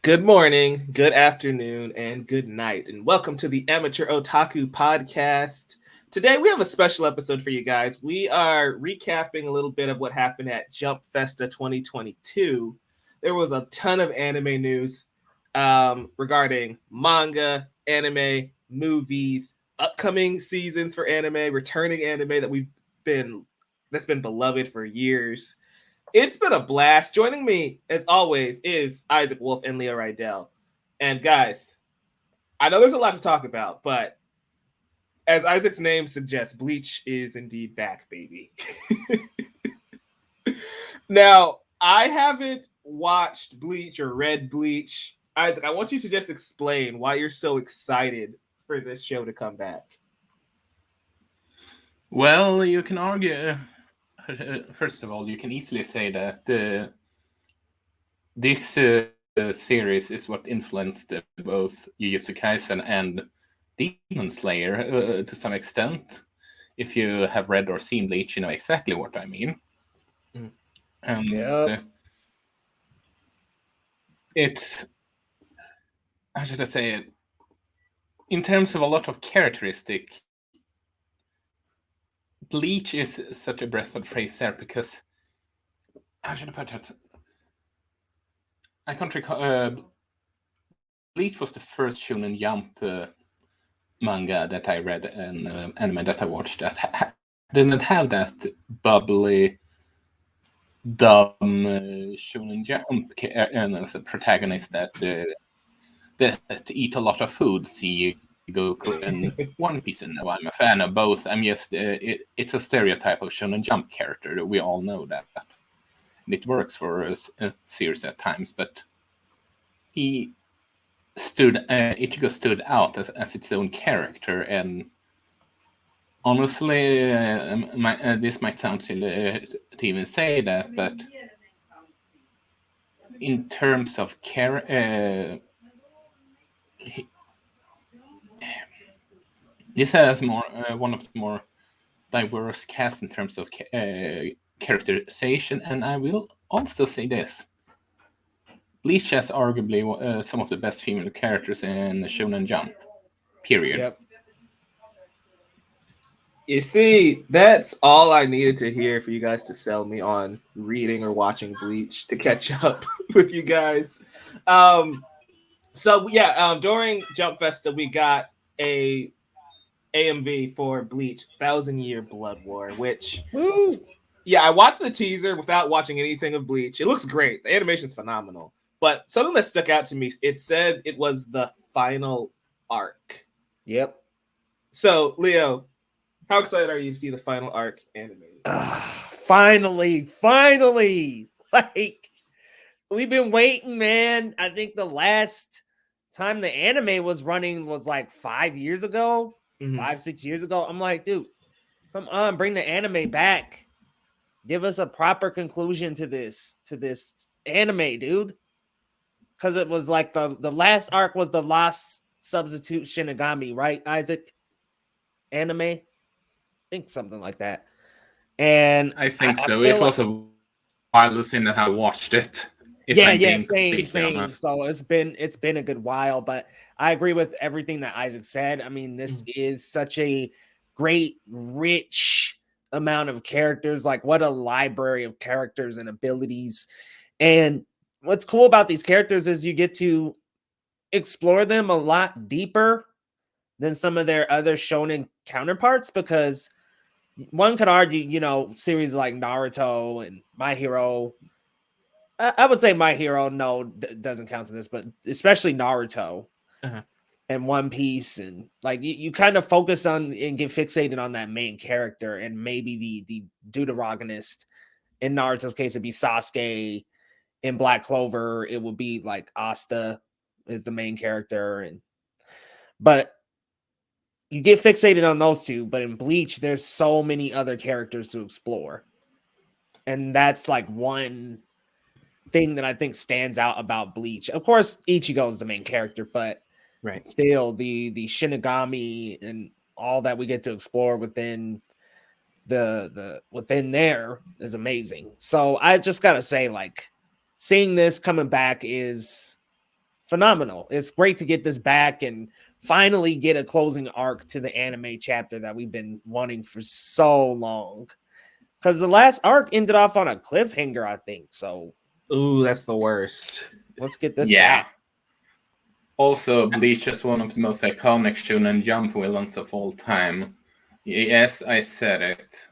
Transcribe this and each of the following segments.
Good morning, good afternoon, and good night, and welcome to the Amateur Otaku Podcast. Today we have a special episode for you guys. We are recapping a little bit of what happened at Jump Festa 2022. There was a ton of anime news regarding manga, anime, movies, upcoming seasons for anime, returning anime that's been beloved for years. It's been a blast. Joining me, as always, is Isak Wolff and Leo Rydel. And guys, I know there's a lot to talk about, but as Isaac's name suggests, Bleach is indeed back, baby. Now, I haven't watched Bleach or read Bleach. Isaac, I want you to just explain why you're so excited for this show to come back. Well, you can argue. First of all, you can easily say that this series is what influenced both Jujutsu Kaisen and Demon Slayer to some extent. If you have read or seen Bleach, you know exactly what I mean. It's, how should I say it? In terms of a lot of characteristic, Bleach is such a breath of fresh air because, how should I put it? I can't recall. Bleach was the first Shonen Jump manga that I read and anime that I watched that didn't have that bubbly, dumb Shonen Jump as a protagonist that eat a lot of food. See Goku and One Piece, and now I'm a fan of both. I'm just it's a stereotype of Shonen Jump character. We all know that. And it works for a series at times, but Ichigo stood out as its own character, and honestly, this might sound silly to even say that, but in terms of this has one of the more diverse casts in terms of characterization, and I will also say this. Bleach has arguably some of the best female characters in Shonen Jump. Period. Yep. You see, that's all I needed to hear for you guys to sell me on reading or watching Bleach to catch up with you guys. During Jump Festa, we got a AMV for Bleach, 1,000-Year Blood War, which, I watched the teaser without watching anything of Bleach. It looks great. The animation is phenomenal. But something that stuck out to me, it said it was the final arc. Yep. So, Leo, how excited are you to see the final arc animated? Finally. Like, we've been waiting, man. I think the last time the anime was running was like 5 years ago, 5-6 years ago. I'm like, dude, come on, bring the anime back. Give us a proper conclusion to this anime, dude. Because it was like the last arc was the Lost Substitute Shinigami, right, Isaac? Anime? I think something like that. And I think so. It was a while since I watched it. Same. So it's been a good while, but I agree with everything that Isaac said. I mean, this is such a great, rich amount of characters. Like, what a library of characters and abilities. And what's cool about these characters is you get to explore them a lot deeper than some of their other shonen counterparts, because one could argue, series like Naruto and My Hero. I would say My Hero, doesn't count to this, but especially Naruto and One Piece, and like you kind of focus on and get fixated on that main character, and maybe the deuteragonist. In Naruto's case, it'd be Sasuke. In Black Clover, it would be like Asta is the main character, but you get fixated on those two. But in Bleach, there's so many other characters to explore, and that's like one thing that I think stands out about Bleach. Of course, Ichigo is the main character, but still the Shinigami and all that we get to explore within within there is amazing. So I just gotta say, like, seeing this coming back is phenomenal. It's great to get this back and finally get a closing arc to the anime chapter that we've been wanting for so long. Because the last arc ended off on a cliffhanger, I think. So, ooh, that's the worst. Let's get this back. Also, Bleach is one of the most iconic Shonen Jump villains of all time. Yes, I said it.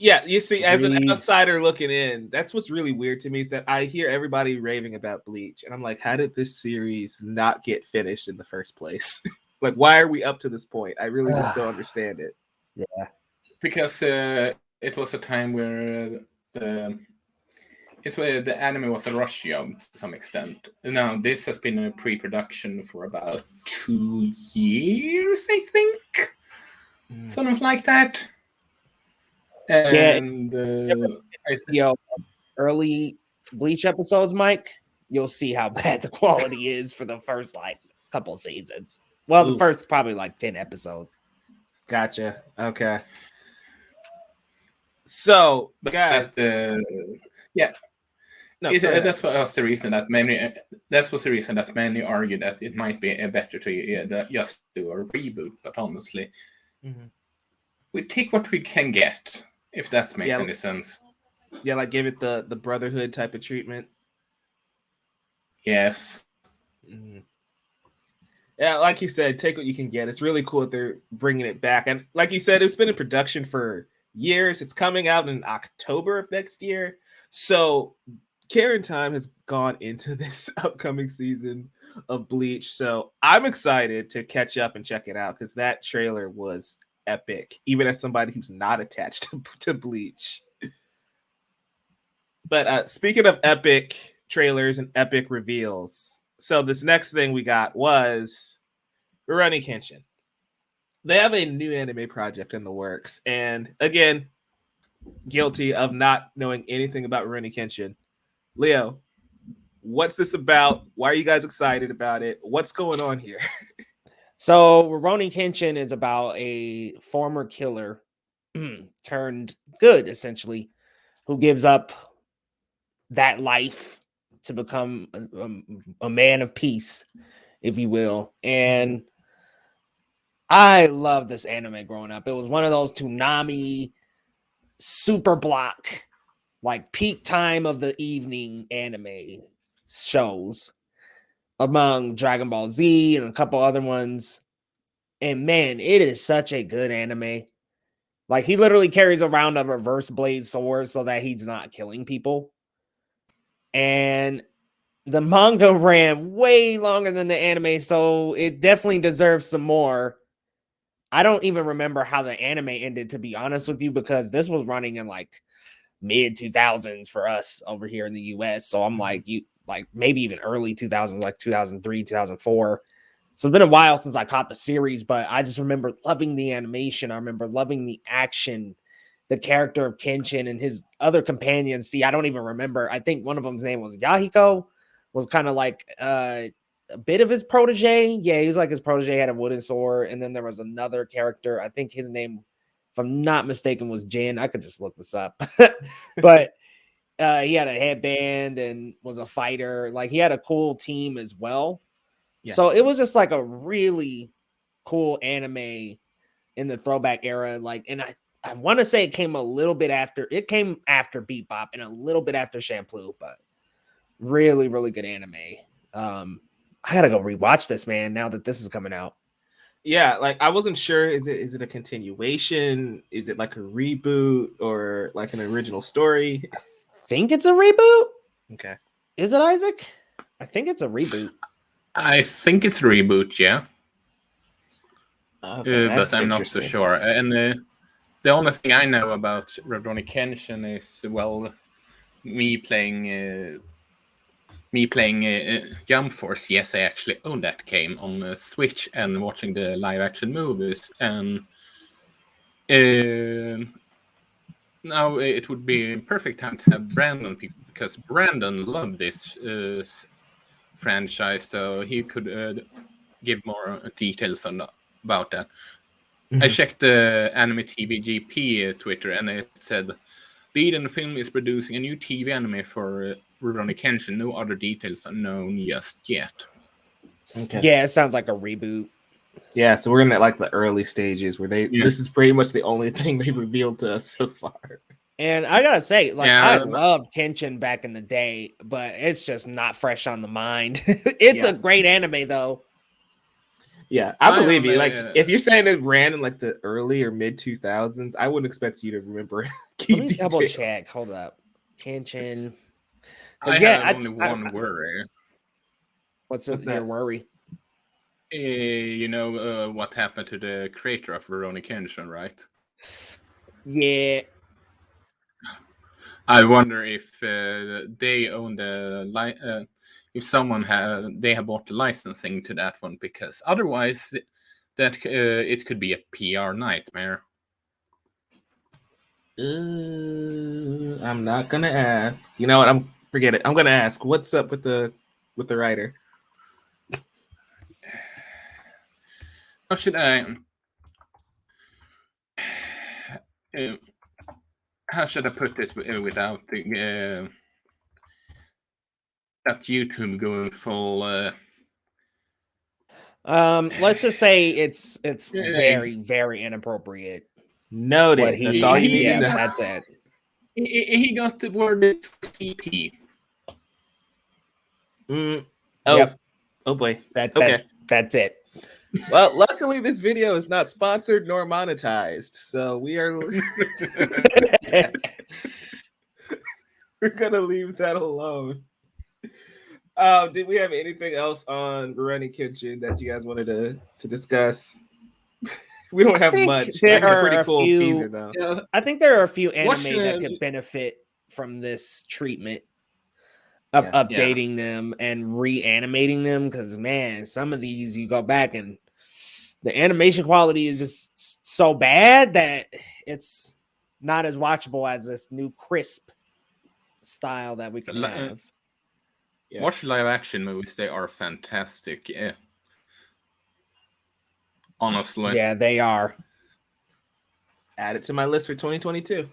Yeah, you see, as an outsider looking in, that's what's really weird to me is that I hear everybody raving about Bleach, and I'm like, how did this series not get finished in the first place? Like, why are we up to this point? I really just don't understand it. Yeah, because it was a time where the anime was a rush job to some extent. Now, this has been in pre-production for about 2 years, I think. Something like that. And early Bleach episodes, Mike, you'll see how bad the quality is for the first couple seasons. Well, the first probably 10 episodes. Gotcha. Okay. So, guys, yeah. No, that was the reason that many. That was the reason that many argued that it might be better to just do a reboot. But honestly, we take what we can get. If that makes any sense. Yeah, like give it the Brotherhood type of treatment. Yes. Yeah, like you said, take what you can get. It's really cool that they're bringing it back. And like you said, it's been in production for years. It's coming out in October of next year. So Karen time has gone into this upcoming season of Bleach. So I'm excited to catch up and check it out because that trailer was epic, even as somebody who's not attached to Bleach. But speaking of epic trailers and epic reveals, so this next thing we got was Rurouni Kenshin. They have a new anime project in the works, and again, guilty of not knowing anything about Rurouni Kenshin. Leo, what's this about? Why are you guys excited about it? What's going on here? So Rurouni Kenshin is about a former killer turned good, essentially, who gives up that life to become a man of peace, if you will. And I love this anime growing up. It was one of those Toonami super block, peak time of the evening anime shows among Dragon Ball Z and a couple other ones. And man, it is such a good anime. He literally carries around a reverse blade sword so that he's not killing people. And the manga ran way longer than the anime, so it definitely deserves some more. I don't even remember how the anime ended, to be honest with you, because this was running in mid 2000s for us over here in the US. So I'm maybe even early 2000s, 2003, 2004. So it's been a while since I caught the series, but I just remember loving the animation. I remember loving the action, the character of Kenshin and his other companions. See, I don't even remember. I think one of them's name was Yahiko, was kind of a bit of his protege. Yeah, he was his protege, had a wooden sword. And then there was another character. I think his name, if I'm not mistaken, was Jin. I could just look this up. But he had a headband and was a fighter. He had a cool team as well. Yeah. So it was just a really cool anime in the throwback era. And I want to say it came a little bit after. It came after Bebop and a little bit after Shampoo, but really, really good anime. I gotta go rewatch this, man, now that this is coming out. Yeah, I wasn't sure. Is it a continuation? Is it a reboot or an original story? I think it's a reboot. Okay. Is it, Isaac? I think it's a reboot. I think it's a reboot, yeah. But I'm not so sure. And the only thing I know about Rurouni Kenshin is, me playing Jump Force. Yes, I actually own that game on Switch and watching the live action movies. And now it would be a perfect time to have Brandon, because Brandon loved this franchise, so he could give more details about that. I checked the Anime TVGP Twitter, and it said Lead in the film is producing a new TV anime for Rurouni Kenshin. No other details are known just yet. Okay. Yeah, it sounds like a reboot. Yeah, so we're in like the early stages where this is pretty much the only thing they revealed to us so far. And I gotta say, like, I loved Kenshin back in the day, but it's just not fresh on the mind. It's a great anime, though. Yeah, I believe you. Like, if you're saying it ran in like the early or mid 2000s, I wouldn't expect you to remember. Let me double check. Hold up, Kenshin. I have only one worry. What's your worry? You know what happened to the creator of Rurouni Kenshin, right? Yeah. I wonder if they own the if someone they have bought the licensing to that one, because otherwise that it could be a PR nightmare. I'm not gonna ask. You know what? Forget it. I'm gonna ask. What's up with the writer? How should I? How should I put this without that YouTube going full? Let's just say it's very, very inappropriate. Noted. That's all you need to know. That's it. He got the word CP. Yep. Oh boy. That's it. Well, luckily this video is not sponsored nor monetized, so we are we're gonna leave that alone. Did we have anything else on Rurouni Kenshin that you guys wanted to discuss? We don't have much. That's a pretty cool teaser, though. I think there are a few anime that could benefit from this treatment of updating them and reanimating them, because man, some of these you go back and the animation quality is just so bad that it's not as watchable as this new crisp style that we can have. Watch live action movies, they are fantastic. Yeah. Honestly. Yeah, they are. Add it to my list for 2022.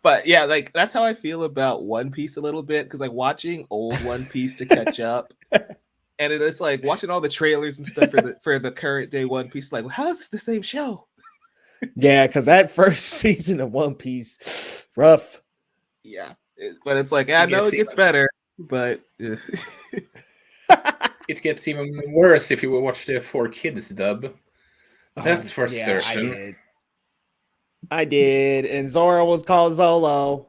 But yeah, like that's how I feel about One Piece a little bit, because like watching old One Piece to catch up, and it's like watching all the trailers and stuff for the current day One Piece. Like, how is this the same show? Yeah, because that first season of One Piece, rough. Yeah, but it's like I know it gets better, but it gets even worse if you watch the 4Kids dub. That's for certain. I did, and Zoro was called Zolo.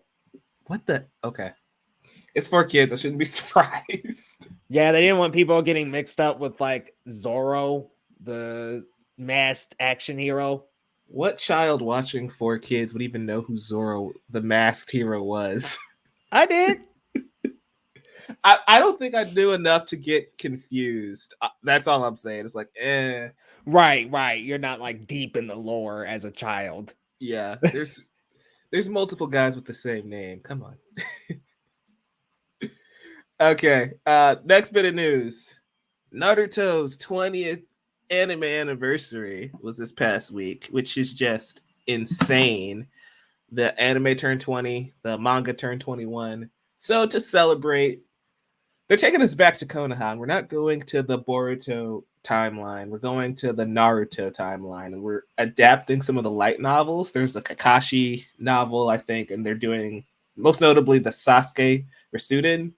What the? Okay. It's 4Kids. I shouldn't be surprised. Yeah, they didn't want people getting mixed up with like Zoro, the masked action hero. What child watching 4Kids would even know who Zoro, the masked hero, was? I did. I don't think I knew enough to get confused. That's all I'm saying. It's like, eh. Right. You're not like deep in the lore as a child. Yeah, there's multiple guys with the same name. Come on. Okay, next bit of news. Naruto's 20th anime anniversary was this past week, which is just insane. The anime turned 20, the manga turned 21. So to celebrate, they're taking us back to Konoha. We're not going to the Boruto timeline. We're going to the Naruto timeline, and we're adapting some of the light novels. There's a Kakashi novel, I think, and they're doing most notably the Sasuke Risuden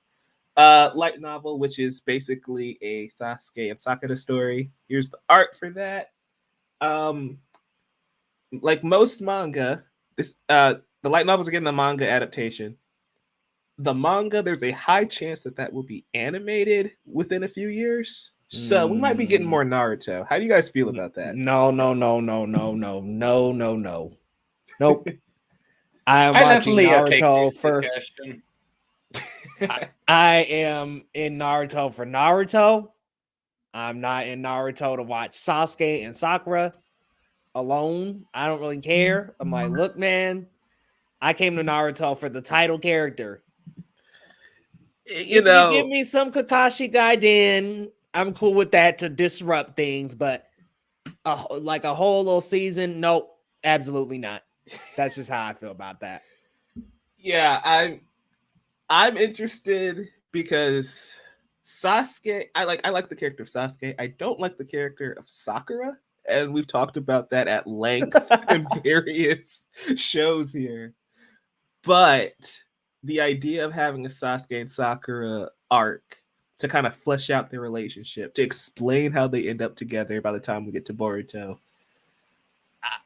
light novel, which is basically a Sasuke and Sakura story. Here's the art for that. Like most manga, this the light novels are getting a manga adaptation. The manga, there's a high chance that will be animated within a few years. So we might be getting more Naruto. How do you guys feel about that? No. Nope. I am watching Naruto for discussion. I am in Naruto for Naruto. I'm not in Naruto to watch Sasuke and Sakura alone. I don't really care. I'm like, look, man, I came to Naruto for the title character. You give me some Kakashi Gaiden, I'm cool with that to disrupt things, but like a whole little season, nope, absolutely not. That's just how I feel about that. Yeah, I'm interested because Sasuke, I like the character of Sasuke. I don't like the character of Sakura, and we've talked about that at length in various shows here. But the idea of having a Sasuke and Sakura arc to kind of flesh out their relationship, to explain how they end up together by the time we get to Boruto,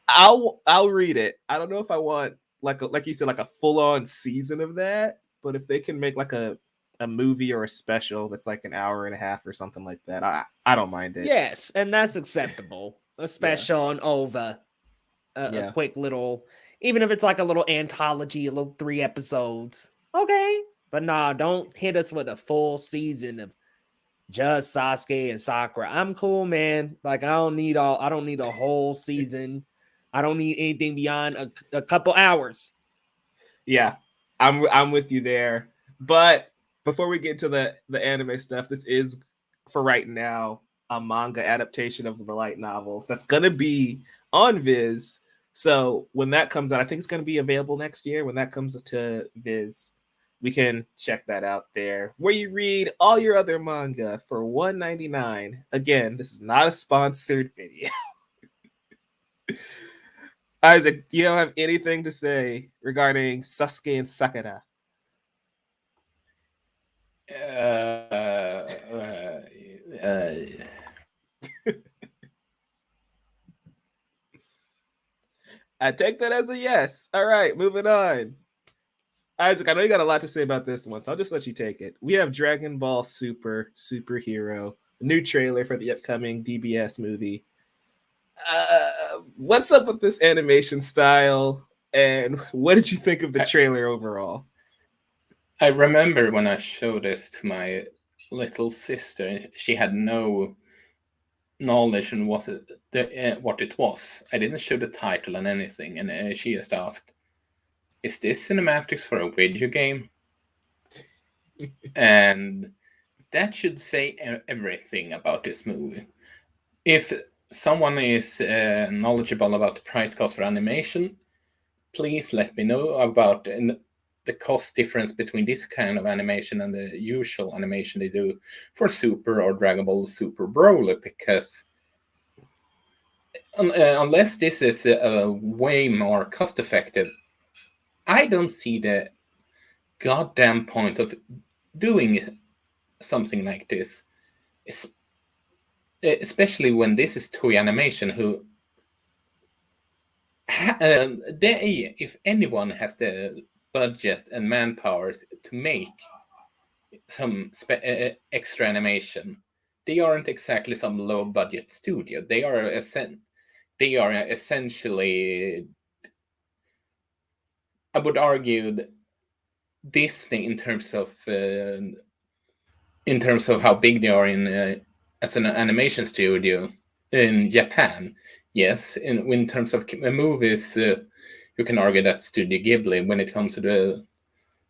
I'll read it. I don't know if I want like you said, like a full-on season of that, but if they can make like a movie or a special that's like an hour and a half or something like that, I don't mind it. Yes, and that's acceptable. A special on over a quick little, even if it's like a little anthology, a little 3 episodes. Okay. But nah, don't hit us with a full season of just Sasuke and Sakura. I'm cool, man. Like I don't need a whole season. I don't need anything beyond a couple hours. Yeah, I'm with you there. But before we get to the anime stuff, this is for right now a manga adaptation of the light novels that's gonna be on Viz. So when that comes out, I think it's gonna be available next year. When that comes to Viz, we can check that out there, where you read all your other manga for $1.99. Again, this is not a sponsored video. Isaac, you don't have anything to say regarding Sasuke and Sakura? I take that as a yes. All right, moving on. Isaac, I know you got a lot to say about this one, so I'll just let you take it. We have Dragon Ball Super Superhero, a new trailer for the upcoming DBS movie. What's up with this animation style, and what did you think of the trailer overall? I remember when I showed this to my little sister, she had no knowledge on what it was. I didn't show the title and anything, and she just asked, "Is this cinematics for a video game?" And that should say everything about this movie. If someone is knowledgeable about the price cost for animation, please let me know about the cost difference between this kind of animation and the usual animation they do for Super or Dragon Ball Super Broly, because unless this is way more cost effective, I don't see the goddamn point of doing something like this, especially when this is Toei Animation, who they, if anyone has the budget and manpower to make some extra animation, they aren't exactly some low budget studio. They are essentially, I would argue, Disney in terms of how big they are in as an animation studio in Japan. Yes, in terms of movies, you can argue that Studio Ghibli, when it comes to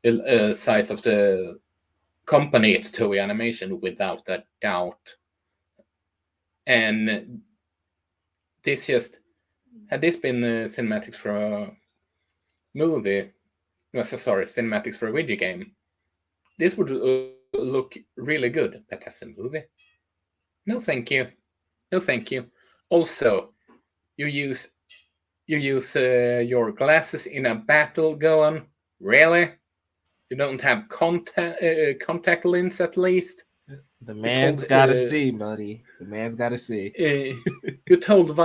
the size of the company, it's Toei Animation without a doubt. And this just, had this been cinematics for a movie, cinematics for a video game, this would look really good. But as a movie, no thank you. No thank you. Also, you use your glasses in a battle going? Really? You don't have contact lens at least? The man's got to see, buddy. The man's got to see. You told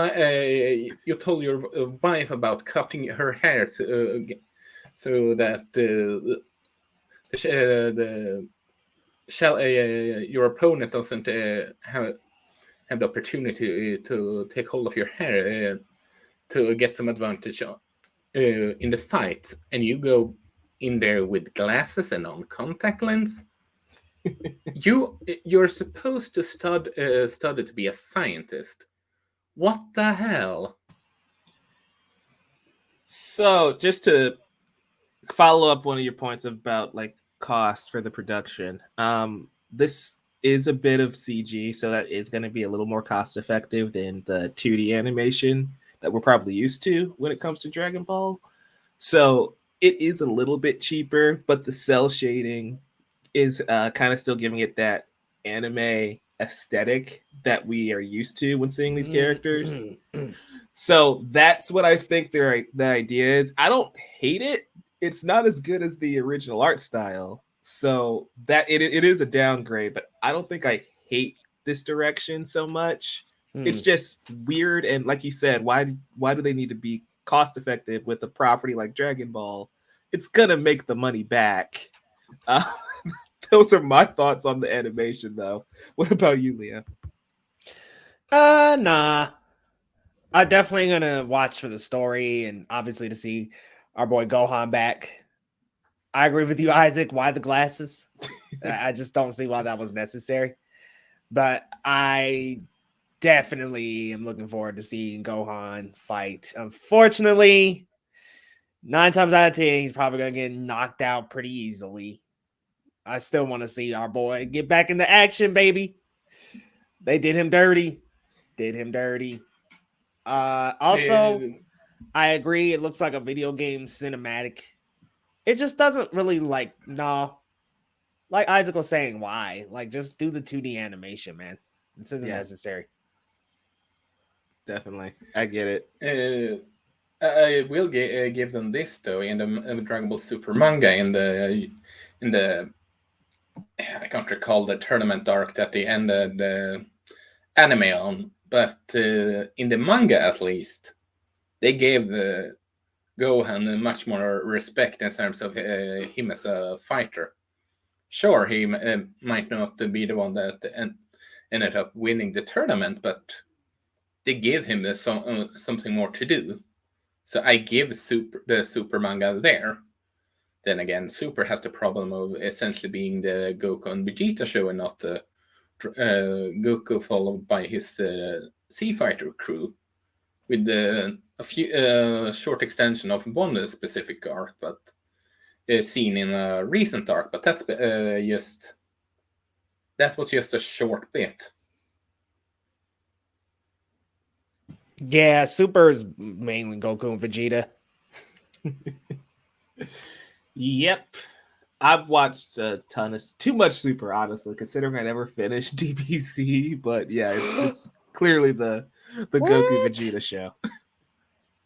your wife about cutting her hair so that your opponent doesn't have the opportunity to take hold of your hair to get some advantage in the fight, and you go in there with glasses and on contact lens. You're supposed to study to be a scientist. What the hell? So, just to follow up one of your points about like cost for the production, this is a bit of CG, so that is going to be a little more cost effective than the 2D animation that we're probably used to when it comes to Dragon Ball. So it is a little bit cheaper, but the cell shading is kind of still giving it that anime aesthetic that we are used to when seeing these characters. So that's what I think the idea is. I don't hate it. It's not as good as the original art style. So that it is a downgrade, but I don't think I hate this direction so much. It's just weird, and like you said, why do they need to be cost effective with a property like Dragon Ball? It's gonna make the money back. Those are my thoughts on the animation, though. What about you, Leo? Nah. I'm definitely gonna watch for the story and obviously to see our boy Gohan back. I agree with you, Isaac. Why the glasses? I just don't see why that was necessary. But I definitely am looking forward to seeing Gohan fight. Unfortunately, 9 times out of 10, he's probably gonna get knocked out pretty easily. I still want to see our boy get back into action, baby. They did him dirty. Also, I agree. It looks like a video game cinematic. It just doesn't really like Isaac was saying, why? Like, just do the 2D animation, man. This isn't necessary. Definitely, I get it. I will give them this though. In the Dragon Ball Super manga, in the I can't recall the tournament arc that they ended the anime on, but in the manga at least, they gave Gohan much more respect in terms of him as a fighter. Sure, he might not be the one that ended up winning the tournament, but they gave him something more to do. So I give the Super manga there. Then again, Super has the problem of essentially being the Goku and Vegeta show and not the Goku followed by his Sea Fighter crew, with a few short extension of one specific arc, but seen in a recent arc. But that was just a short bit. Yeah, Super is mainly Goku and Vegeta. Yep. I've watched a ton of too much Super, honestly, considering I never finished DBC. But yeah, it's clearly the Goku Vegeta show.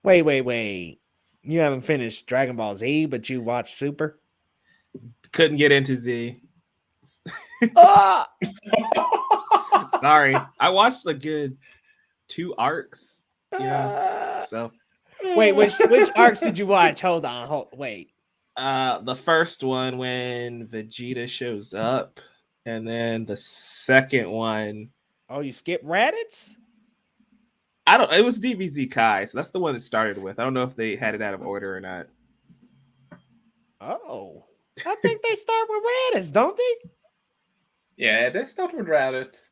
Wait. You haven't finished Dragon Ball Z, but you watched Super? Couldn't get into Z. Sorry. I watched a good 2 arcs. Yeah. So wait, which arcs did you watch? Hold on. Wait. The first one when Vegeta shows up, and then the second one. Oh, you skipped Raditz? It was DBZ Kai, so that's the one it started with. I don't know if they had it out of order or not. Oh, I think they start with Raditz, don't they? Yeah, they start with Raditz.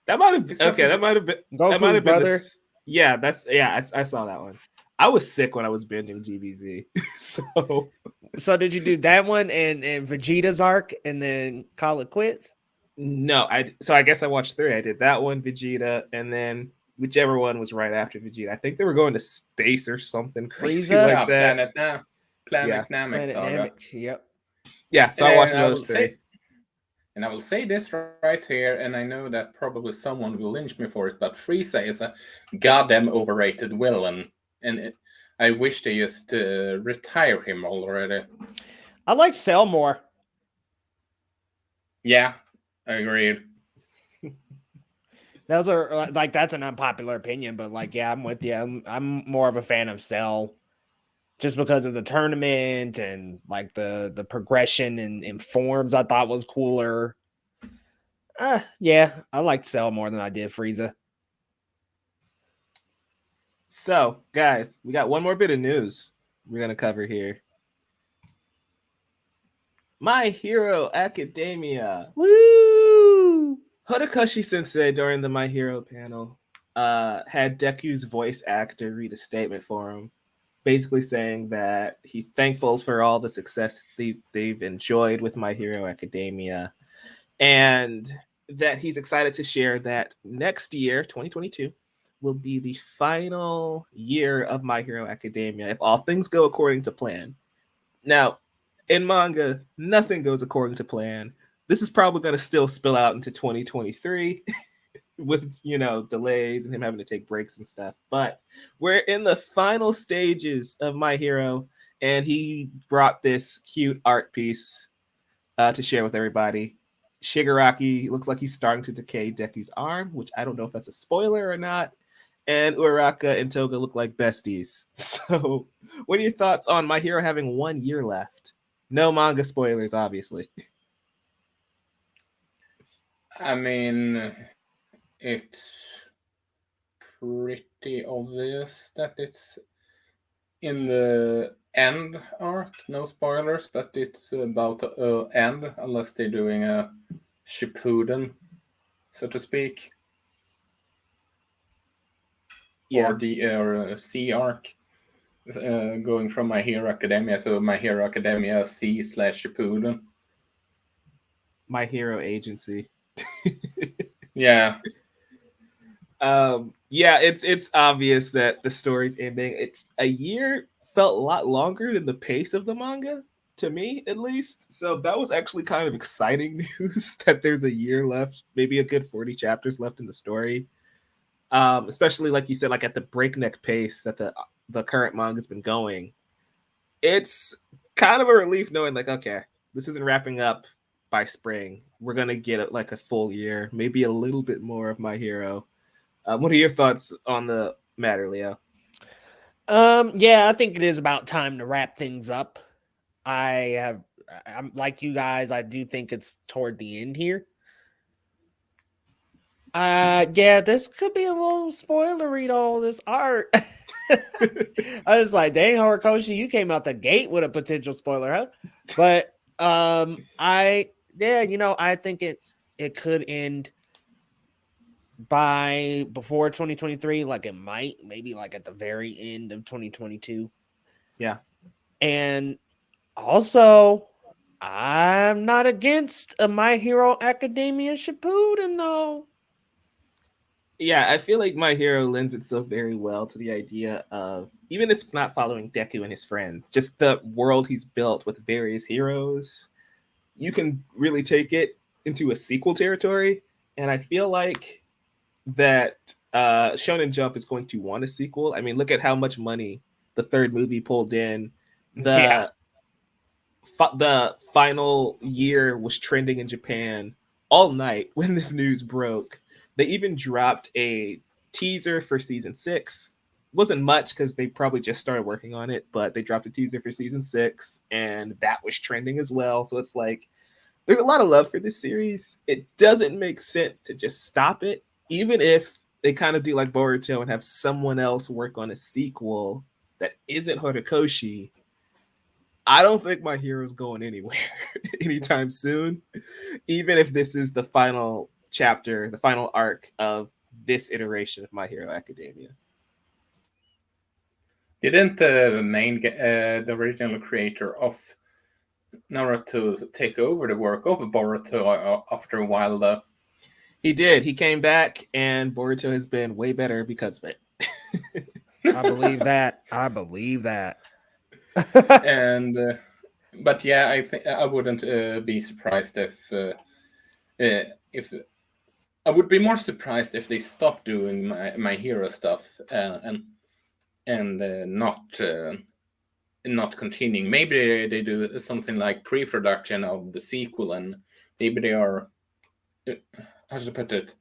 That might have been okay. That might have been Goku's that might have brother. Been I saw that one. I was sick when I was binging GBZ. So did you do that one and Vegeta's arc and then call it quits? No, I guess I watched 3. I did that one, Vegeta, and then whichever one was right after Vegeta. I think they were going to space or something crazy like that. Planet Namek. Yep. Yeah, so I watched those 3. And I will say this right here, and I know that probably someone will lynch me for it, but Frieza is a goddamn overrated villain. And I wish they just retire him already. I like Cell more. Yeah, I agree. Those are that's an unpopular opinion, but I'm with you. I'm more of a fan of Cell, just because of the tournament and the progression and forms. I thought was cooler. Yeah, I liked Cell more than I did Frieza. So, guys, we got one more bit of news we're going to cover here. My Hero Academia. Woo! Horikoshi Sensei, during the My Hero panel, had Deku's voice actor read a statement for him, basically saying that he's thankful for all the success they've enjoyed with My Hero Academia, and that he's excited to share that next year, 2022, will be the final year of My Hero Academia if all things go according to plan. Now, in manga, nothing goes according to plan. This is probably going to still spill out into 2023 with, delays and him having to take breaks and stuff. But we're in the final stages of My Hero, and he brought this cute art piece to share with everybody. Shigaraki looks like he's starting to decay Deku's arm, which I don't know if that's a spoiler or not. And Uraraka and Toga look like besties. So, what are your thoughts on My Hero having 1 year left? No manga spoilers, obviously. I mean, it's pretty obvious that it's in the end arc. No spoilers, but it's about to end unless they're doing a Shippuden, so to speak. Yeah. Or the C arc, going from My Hero Academia to My Hero Academia C/Shippuden. My Hero Agency. Yeah. Yeah, it's obvious that the story's ending. It's a year felt a lot longer than the pace of the manga, to me at least. So that was actually kind of exciting news that there's a year left, maybe a good 40 chapters left in the story. Especially like you said, like at the breakneck pace that the current manga's been going. It's kind of a relief knowing like, okay, this isn't wrapping up by spring. We're gonna get like a full year, maybe a little bit more of My Hero. What are your thoughts on the matter, Leo? Yeah, I think it is about time to wrap things up. I'm like you guys. I do think it's toward the end here. Yeah, this could be a little spoilery, all this art. I was like, dang, Horikoshi, you came out the gate with a potential spoiler, huh? But I think it could end by before 2023, like it might, maybe like at the very end of 2022. Yeah. And also, I'm not against a My Hero Academia Shippuden, though. Yeah, I feel like My Hero lends itself very well to the idea of, even if it's not following Deku and his friends, just the world he's built with various heroes, you can really take it into a sequel territory. And I feel like that Shonen Jump is going to want a sequel. I mean, look at how much money the third movie pulled in. The final year was trending in Japan all night when this news broke. They even dropped a teaser for season 6. Wasn't much because they probably just started working on it, but they dropped a teaser for season 6, and that was trending as well. So it's like, there's a lot of love for this series. It doesn't make sense to just stop it, even if they kind of do like Boruto and have someone else work on a sequel that isn't Horikoshi. I don't think My Hero's going anywhere anytime soon, even if this is the final chapter, the final arc of this iteration of My Hero Academia. Didn't the original creator of Naruto take over the work of Boruto after a while, though? He did. He came back, and Boruto has been way better because of it. I believe that. And but yeah, I think I wouldn't be surprised if I would be more surprised if they stopped doing my hero stuff and not continuing. Maybe they do something like pre-production of the sequel, and maybe they are how should I put it?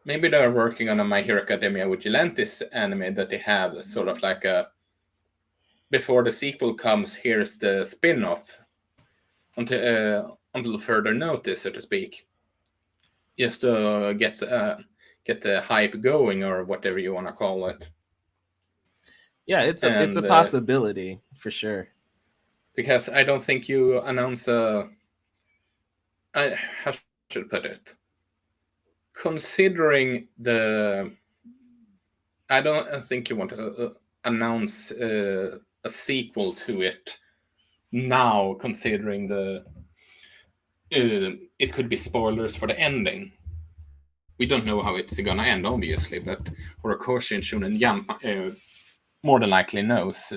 Maybe they're working on a My Hero Academia Vigilantes anime that they have sort of like a before the sequel comes, here's the spin-off until further notice, so to speak. Just to get the hype going, or whatever you want to call it. Yeah, it's a possibility for sure. Because I don't think you announce how should I put it? Considering I don't think you want to announce a sequel to it now, considering it could be spoilers for the ending. we don't know how it's gonna end, obviously, but Horikoshi and Shonen Jump more than likely knows,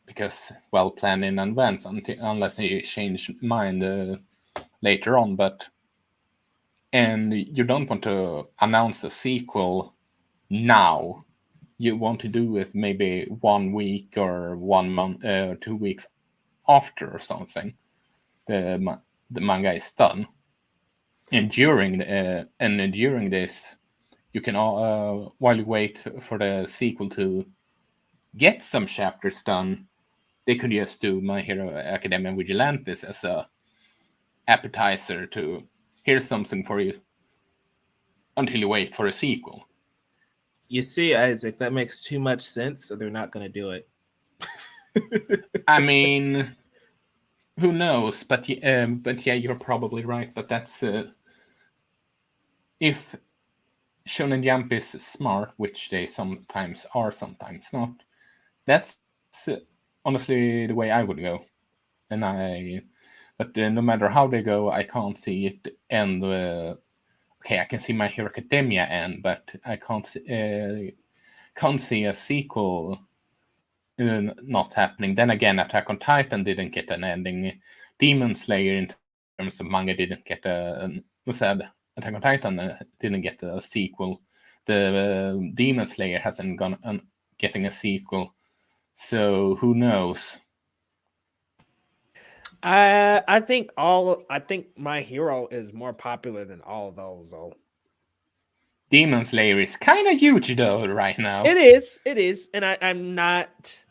because planned in advance, unless they change mind later on. And you don't want to announce a sequel now. You want to do it maybe 1 week or 1 month, 2 weeks after or something. The manga is done, and during this, you can while you wait for the sequel to get some chapters done, they could just do My Hero Academia Vigilantes as a appetizer to here's something for you until you wait for a sequel. You see, Isaac, that makes too much sense, so they're not going to do it. I mean, who knows? But yeah, you're probably right. But that's if Shonen Jump is smart, which they sometimes are, sometimes not. That's honestly the way I would go. But no matter how they go, I can't see it end. Okay, I can see My Hero Academia end, but I can't see a sequel not happening. Then again, Attack on Titan didn't get an ending. Demon Slayer, in terms of manga, didn't get Attack on Titan didn't get a sequel. The Demon Slayer hasn't gone getting a sequel. So who knows? I think My Hero is more popular than all of those, though. Demon Slayer is kind of huge though right now. It is, and I'm not.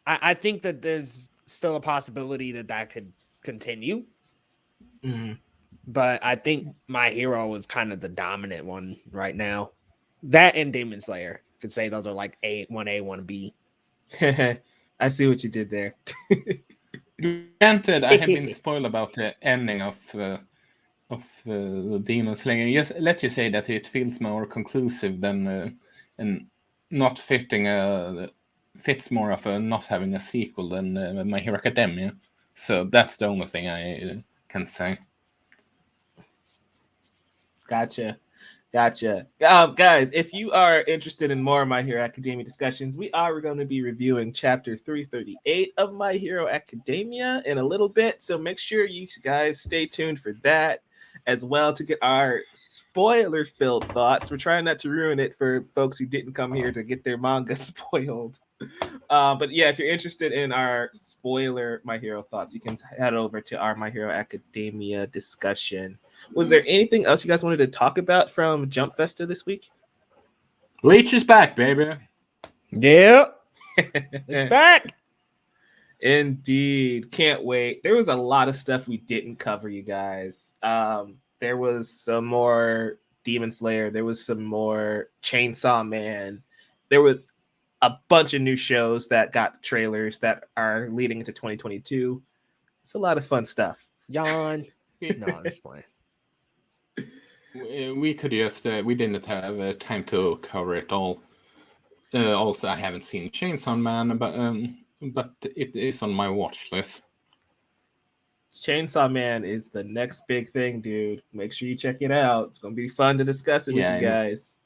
I think that there's still a possibility that could continue. Mm-hmm. But I think My Hero is kind of the dominant one right now. That and Demon Slayer, could say those are like 1A, 1B. I see what you did there. Granted, I have been spoiled about the ending of Demon Slayer. Yes, let's just say that it feels more conclusive than and not fits more of a not having a sequel than My Hero Academia. So that's the only thing I can say. Gotcha. Guys, if you are interested in more My Hero Academia discussions, we are going to be reviewing chapter 338 of My Hero Academia in a little bit. So make sure you guys stay tuned for that as well to get our spoiler-filled thoughts. We're trying not to ruin it for folks who didn't come here to get their manga spoiled. But yeah, if you're interested in our spoiler My Hero thoughts, you can head over to our My Hero Academia discussion. Was there anything else you guys wanted to talk about from Jump Festa this week? Bleach is back, baby. Yeah, it's back. Indeed. Can't wait. There was a lot of stuff we didn't cover, you guys. There was some more Demon Slayer. There was some more Chainsaw Man. There was a bunch of new shows that got trailers that are leading into 2022. It's a lot of fun stuff. Yawn. No, I'm just playing. We could just we didn't have time to cover it all. Also, I haven't seen Chainsaw Man, but it is on my watch list. Chainsaw Man is the next big thing, dude. Make sure you check it out. It's gonna be fun to discuss it with you guys.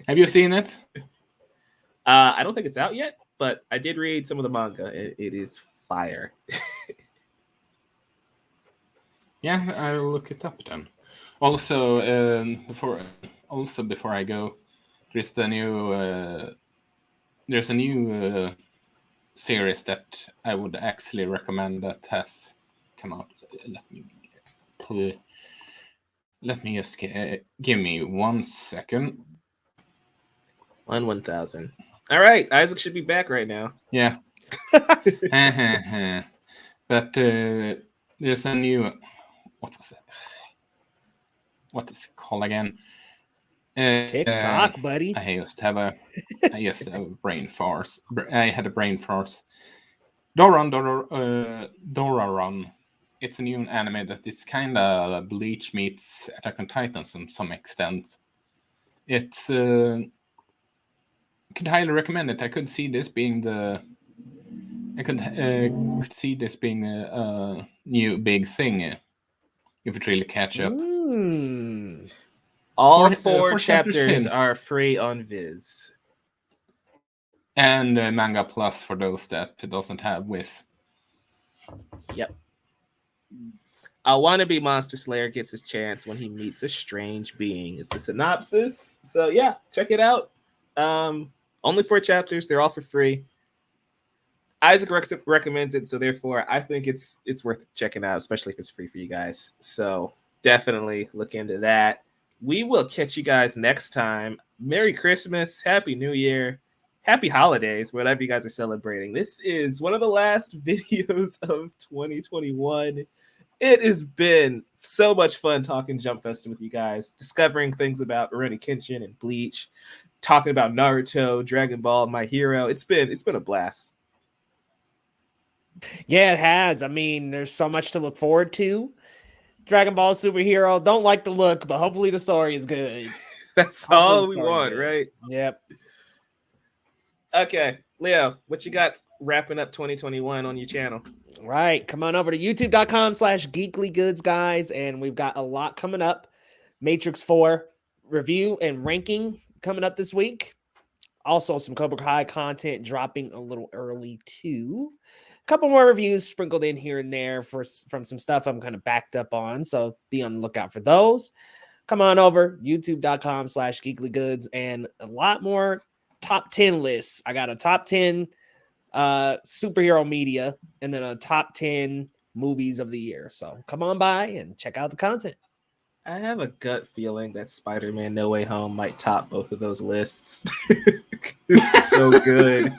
Have you seen it? I don't think it's out yet, but I did read some of the manga. It is fire. Yeah, I'll look it up then. Also, before I go, there's a new series that I would actually recommend that has come out. Let me just give me 1 second. 1,000. All right, Isaac should be back right now. Yeah. But there's a new. What was it? What is it called again? TikTok, buddy. I just have a brain farce. I had a brain farce. Doraron. It's a new anime that is kind of Bleach meets Attack on Titan to some extent. It's could highly recommend it. I could see this being a new big thing. if it really catch up. All four chapters are free on Viz. And Manga Plus for those that doesn't have Wiz. Yep. I Want to Be Monster Slayer gets his chance when he meets a strange being is the synopsis. So yeah, check it out. Only 4 chapters. They're all for free. Isaac recommends it, so therefore I think it's worth checking out, especially if it's free for you guys. So definitely look into that. We will catch you guys next time. Merry Christmas, Happy New Year, Happy Holidays, whatever you guys are celebrating. This is one of the last videos of 2021. It has been so much fun talking Jump Festa with you guys, discovering things about Rurouni Kenshin and Bleach, talking about Naruto, Dragon Ball, My Hero. It's been a blast. Yeah, it has. I mean, there's so much to look forward to. Dragon Ball Superhero, don't like the look, but hopefully the story is good. That's all we want, right? Yep. Okay, Leo, what you got wrapping up 2021 on your channel? Right. Come on over to youtube.com/Geekly Goods, guys. And we've got a lot coming up. Matrix 4 review and ranking coming up this week. Also, some Cobra Kai content dropping a little early, too. A couple more reviews sprinkled in here and there from some stuff I'm kind of backed up on. So be on the lookout for those. Come on over, youtube.com/Geekly Goods, and a lot more top 10 lists. I got a top 10 superhero media and then a top 10 movies of the year. So come on by and check out the content. I have a gut feeling that Spider-Man No Way Home might top both of those lists. It's so good.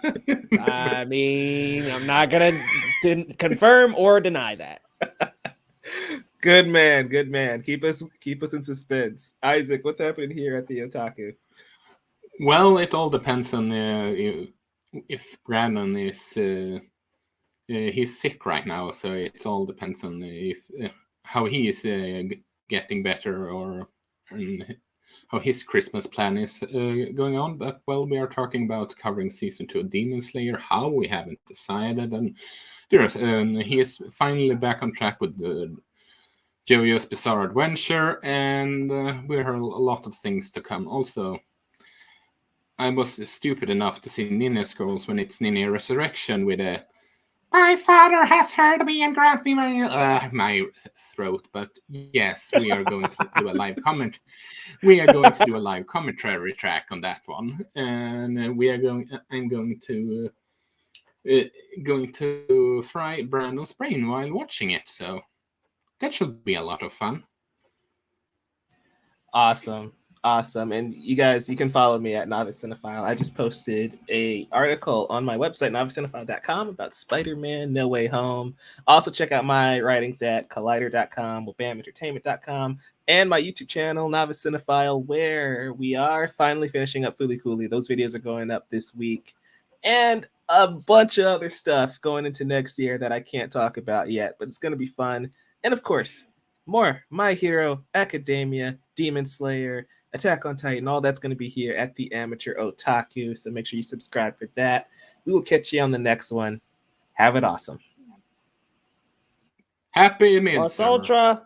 I mean, I'm not gonna confirm or deny that. Good man. Keep us in suspense. Isaac, what's happening here at the Otaku? Well, it all depends on if Brandon is he's sick right now, so it all depends on if how he is getting better or how his Christmas plan is going on. But well, we are talking about covering season 2 of Demon Slayer. How we haven't decided, and he is finally back on track with the JoJo's Bizarre Adventure, and we have a lot of things to come. Also, I was stupid enough to see Ninja Scrolls when it's Ninja Resurrection with a "My father has heard me and grabbed me my throat." But yes, we are going to do a live comment. We are going to do a live commentary track on that one, and I'm going to fry Brandon's brain while watching it. So that should be a lot of fun. Awesome. And you guys, you can follow me at Novice Cinephile. I just posted an article on my website, novicecinephile.com, about Spider-Man No Way Home. Also, check out my writings at collider.com, wabamentertainment.com, and my YouTube channel, Novice Cinephile, where we are finally finishing up Fooly Cooley. Those videos are going up this week. And a bunch of other stuff going into next year that I can't talk about yet, but it's going to be fun. And of course, more My Hero, Academia, Demon Slayer, Attack on Titan, all that's going to be here at the Amateur Otaku. So make sure you subscribe for that. We will catch you on the next one. Have it awesome. Happy Midsummer. Ultra.